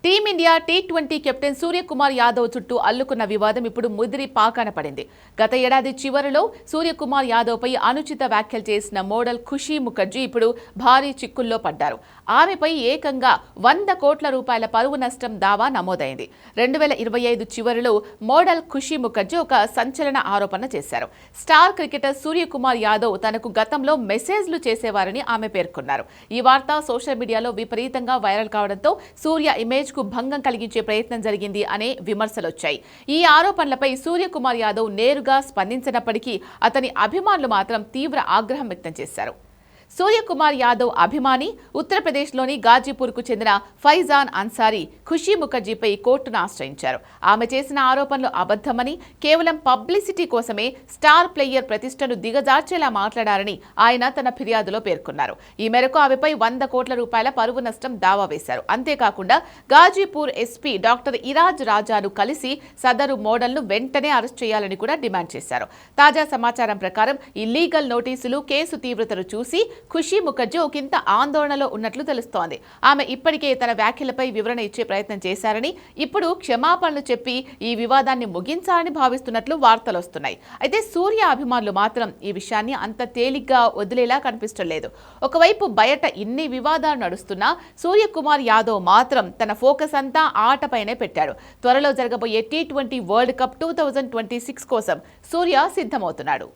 Team India T20 captain Suryakumar Yadav చుట్టూ అల్లుకున్న వివాదం ఇప్పుడు ముదిరి పాకాన పడింది. గత ఏడాది చివరిలో సూర్యకుమార్ యాదవ్ పై అనుచిత వ్యాఖ్యలు చేసిన మోడల్ ఖుషీ ముఖర్జీ ఇప్పుడు భారీ చిక్కుల్లో పడ్డారు. ఆమెపై ఏకంగా 100 కోట్ల రూపాయల పరువు నష్టం దావా నమోదైంది. 2025 చివరిలో మోడల్ ఖుషీ ముఖర్జీ ఒక సంచలన ఆరోపణ చేశారు. స్టార్ క్రికెటర్ సూర్యకుమార్ యాదవ్ తనకు గతంలో మెసేజ్లు చేసేవారని ఆమె పేర్కొన్నారు. ఈ వార్త సోషల్ మీడియాలో విపరీతంగా వైరల్ కావడంతో సూర్య ఇమేజ్ కు భంగం కలిగించే ప్రయత్నం జరిగింది అనే విమర్శలొచ్చాయి. ఈ ఆరోపణలపై సూర్యకుమార్ యాదవ్ నేరుగా స్పందించినప్పటికీ అతని అభిమానులు మాత్రం తీవ్ర ఆగ్రహం వ్యక్తం చేశారు. సూర్యకుమార్ యాదవ్ అభిమాని ఉత్తరప్రదేశ్లోని గాజీపూర్కు చెందిన ఫైజాన్ అన్సారీ ఖుషీ ముఖర్జీపై కోర్టును ఆశ్రయించారు. ఆమె చేసిన ఆరోపణలు అబద్ధమని, కేవలం పబ్లిసిటీ కోసమే స్టార్ ప్లేయర్ ప్రతిష్టను దిగజార్చేలా మాట్లాడారని ఆయన తన ఫిర్యాదులో పేర్కొన్నారు. ఈ మేరకు ఆమెపై 100 కోట్ల రూపాయల పరువు నష్టం దావా వేశారు. అంతేకాకుండా గాజీపూర్ ఎస్పీ డాక్టర్ ఇరాజ్ రాజాను కలిసి సదరు మోడల్ను వెంటనే అరెస్ట్ చేయాలని కూడా డిమాండ్ చేశారు. తాజా సమాచారం ప్రకారం ఈ లీగల్ నోటీసులు కేసు తీవ్రతను చూసి ఖుషీ ముఖర్జీ ఒకంత ఆందోళనలో ఉన్నట్లు తెలుస్తోంది. ఆమె ఇప్పటికే తన వ్యాఖ్యలపై వివరణ ఇచ్చే ప్రయత్నం చేశారని, ఇప్పుడు క్షమాపణలు చెప్పి ఈ వివాదాన్ని ముగించాలని భావిస్తున్నట్లు వార్తలు వస్తున్నాయి. అయితే సూర్య అభిమానులు మాత్రం ఈ విషయాన్ని అంత తేలిగ్గా వదిలేలా కనిపించలేదు. ఒకవైపు బయట ఇన్ని వివాదాలు నడుస్తున్నా సూర్యకుమార్ యాదవ్ మాత్రం తన ఫోకస్ అంతా ఆటపైనే పెట్టాడు. త్వరలో జరగబోయే టీ20 వరల్డ్ కప్ 2026 కోసం సూర్య సిద్ధమవుతున్నాడు.